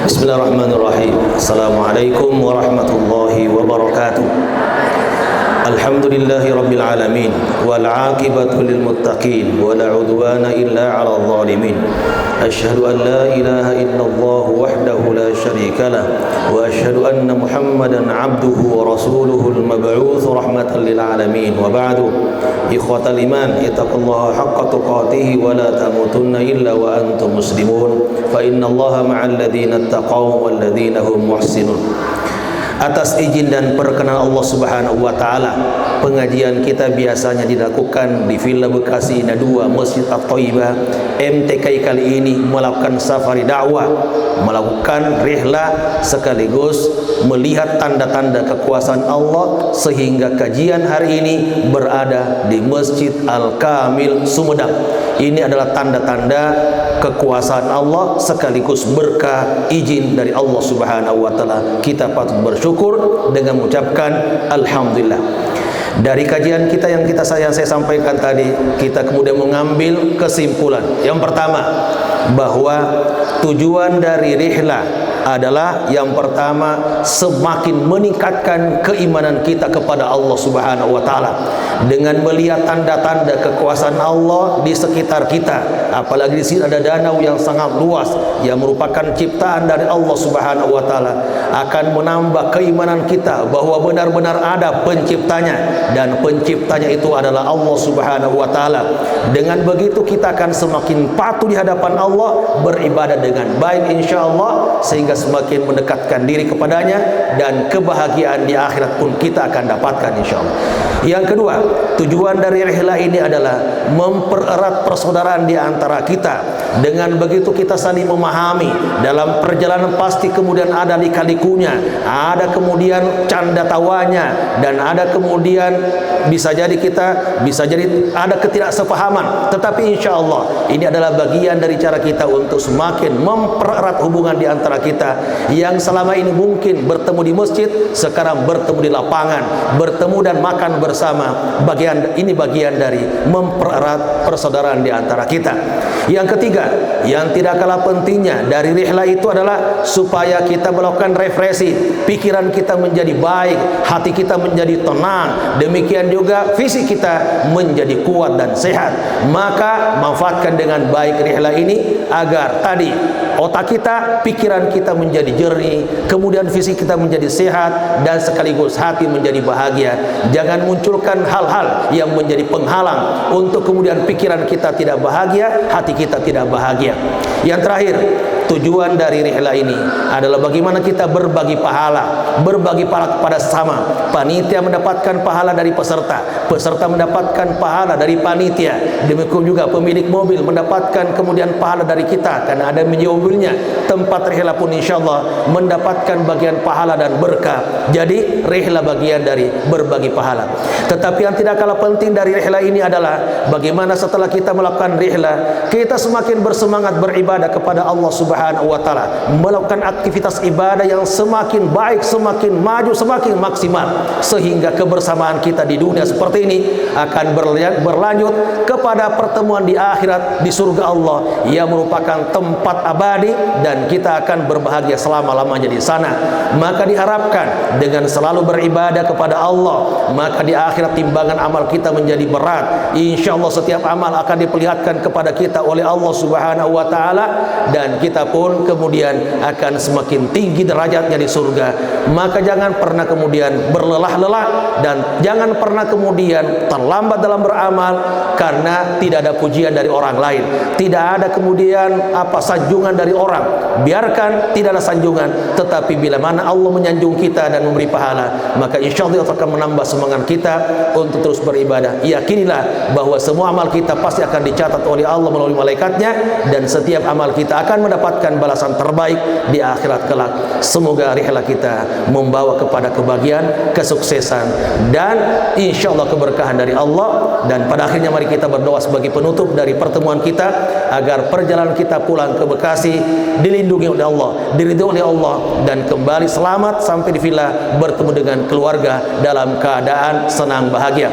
Bismillahirrahmanirrahim. Assalamualaikum warahmatullahi wabarakatuh. Alhamdulillahi rabbil alamin wal aqibatu lil muttaqin wa la udwana illa 'alal zalimin. Asyhadu an la ilaha illallah wahdahu la syarika lah wa asyhadu anna Muhammadan 'abduhu wa rasuluhul mab'uts rahmatan lil alamin. Wa ba'du. Ikhwatal iman, ittaqullaha haqqa tuqatih wa la tamutunna illa wa antum muslimun. Fa innallaha ma'al ladzina ittaqaw wal ladzina hum muhsinun. Atas izin dan perkenan Allah Subhanahu wa taala, pengajian kita biasanya dilakukan di Villa Bekasi Indah 2 Masjid At-Thaibah. MTKI kali ini melakukan safari dakwah, melakukan rihla sekaligus melihat tanda-tanda kekuasaan Allah, sehingga kajian hari ini berada di Masjid Al-Kamil Sumedang. Ini adalah tanda-tanda kekuasaan Allah sekaligus berkah izin dari Allah Subhanahu wa taala. Kita patut bersyukur dengan mengucapkan alhamdulillah. Dari kajian kita yang saya sampaikan tadi, kita kemudian mengambil kesimpulan. Yang pertama, bahwa tujuan dari rihla adalah yang pertama semakin meningkatkan keimanan kita kepada Allah Subhanahu wa taala dengan melihat tanda-tanda kekuasaan Allah di sekitar kita. Apalagi di sini ada danau yang sangat luas yang merupakan ciptaan dari Allah Subhanahu wa taala, akan menambah keimanan kita bahwa benar-benar ada penciptanya dan penciptanya itu adalah Allah Subhanahu wa taala. Dengan begitu kita akan semakin patuh di hadapan Allah, beribadah dengan baik insyaallah, sehingga semakin mendekatkan diri kepadanya, dan kebahagiaan di akhirat pun kita akan dapatkan insyaallah. Yang kedua, tujuan dari rihla ini adalah mempererat persaudaraan di antara kita. Dengan begitu kita saling memahami. Dalam perjalanan pasti kemudian ada lika-likunya, ada kemudian canda tawanya, dan ada kemudian bisa jadi ada ketidaksepahaman. Tetapi insya Allah ini adalah bagian dari cara kita untuk semakin mempererat hubungan di antara kita yang selama ini mungkin bertemu di masjid, sekarang bertemu di lapangan, bertemu dan makan bersama. Ini bagian dari mempererat persaudaraan di antara kita. Yang ketiga, yang tidak kalah pentingnya dari rihla itu adalah supaya kita melakukan refreshing, pikiran kita menjadi baik, hati kita menjadi tenang, demikian juga fisik kita menjadi kuat dan sehat. Maka manfaatkan dengan baik rihla ini agar tadi otak kita, pikiran kita menjadi jernih, kemudian fisik kita menjadi sehat, dan sekaligus hati menjadi bahagia. Jangan munculkan hal-hal yang menjadi penghalang untuk kemudian pikiran kita tidak bahagia, hati kita tidak bahagia. Yang terakhir, tujuan dari rihla ini adalah bagaimana kita berbagi pahala kepada sesama. Panitia mendapatkan pahala dari peserta, peserta mendapatkan pahala dari panitia, demikian juga pemilik mobil mendapatkan kemudian pahala dari kita karena ada menyewa mobilnya. Tempat rihla pun insyaallah mendapatkan bagian pahala dan berkah. Jadi rihla bagian dari berbagi pahala. Tetapi yang tidak kalah penting dari rihla ini adalah bagaimana setelah kita melakukan rihla, kita semakin bersemangat beribadah kepada Allah Subhanahu wa taala, melakukan aktivitas ibadah yang semakin baik, semakin maju, semakin maksimal, sehingga kebersamaan kita di dunia seperti ini akan berlanjut kepada pertemuan di akhirat di surga Allah yang merupakan tempat abadi, dan kita akan berbahagia selama-lamanya di sana. Maka diharapkan dengan selalu beribadah kepada Allah, maka di akhirat timbangan amal kita menjadi berat. Insyaallah setiap amal akan diperlihatkan kepada kita oleh Allah Subhanahu wa taala, dan kita pun kemudian akan semakin tinggi derajatnya di surga. Maka jangan pernah kemudian berlelah-lelah, dan jangan pernah kemudian terlambat dalam beramal karena tidak ada pujian dari orang lain, tidak ada kemudian sanjungan dari orang. Biarkan tidak ada sanjungan, tetapi bila mana Allah menyanjung kita dan memberi pahala, maka insyaallah akan menambah semangat kita untuk terus beribadah. Yakinilah bahwa semua amal kita pasti akan dicatat oleh Allah melalui malaikatnya, dan setiap amal kita akan mendapatkan balasan terbaik di akhirat kelak. Semoga rihla kita membawa kepada kebahagiaan, kesuksesan, dan insyaallah keberkahan dari Allah. Dan pada akhirnya mari kita berdoa sebagai penutup dari pertemuan kita, agar perjalanan kita pulang ke Bekasi dilindungi oleh Allah, diridhoi oleh Allah, dan kembali selamat sampai di villa bertemu dengan keluarga dalam keadaan senang bahagia.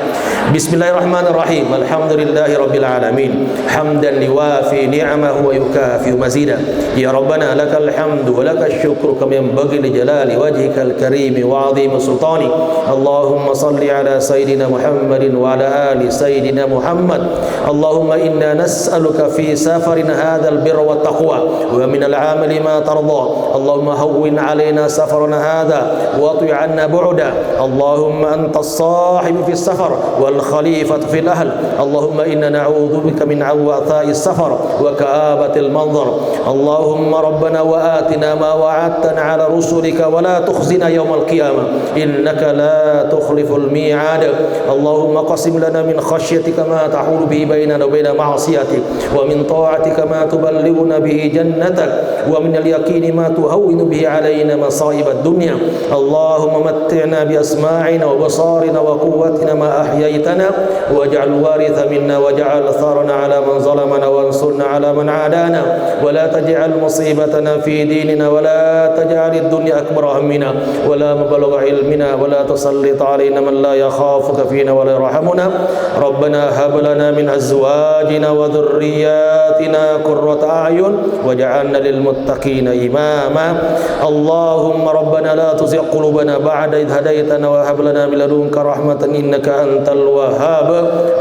Bismillahirrahmanirrahim. Alhamdulillahirabbil alamin. Hamdan liwafi ni'amahu wa yukafi mazida. Ya Rabbana lakal hamdu wa lakal syukru kama yanbaghi li jalali wajhikal karim wa 'azimi sultani. Allahumma salli ala sayyidina Muhammadin wa ala ali sayyidina Muhammad. Allahumma inna nas'aluka fi safarina hadzal birra wat taqwa wa min al-'amali ma tarda. Allahumma hawwin 'alaina safarana hadza wa ati 'anna bu'da. Allahumma antas sahib fi safar wal khalifatu fil ahl. Allahumma inna na'udzu bika min 'awatha'i safar wa ka'abatil manzar. Allahumma rabbana wa atina ma wa'adtana 'ala rusulika wa la tukhzina yawmal qiyamah innaka la tukhliful mi'ad. Allahumma qasim lana min khashyatika ma tahulu bihi bainana wa baina ma'siyatik wa min ta'atika ma tuballighuna bihi jannatak wa min al-yaqini ma tuhawwinu bihi 'alaina masa'ibad dunya. Allahumma matti'na bi asma'ina wa basarina wa quwwatina ma ahyaytana waj'al waritha minna waj'al tharana 'ala man zalamana wansurna 'ala man 'adana wa la taj'al musibatana fi dinina wa la taj'al ad-dunya akbar hammina wa la mablagha ilmina wa la tusallit 'alaina man la yakhafuka fina wa la yarhamuna. Rabbana hab lana min azwajina wa dhurriyyatina qurrata a'yun waj'alna lil muttaqina imama. Allahumma rabbana la tuzigh qulubana ba'da idh hadaytana wa hab lana min ladunka rahmatan innaka antal wahhab.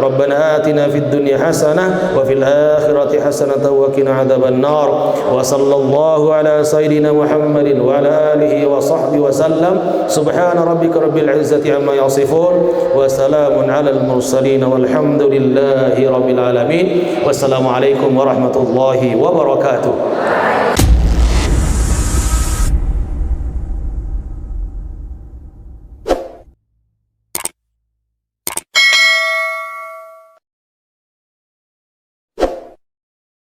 Rabbana atina fid dunya hasanah wa fil akhirati hasanatan wa qina adzaban nar. Wa sallallahu ala sayyidina Muhammadin wa ala alihi wa sahbihi wa sallam. Subhana rabbika rabbil izzati amma yasifun wa salamun ala al mursalin walhamdulillahi rabbil alamin. Wassalamu alaikum warahmatullahi wabarakatuh.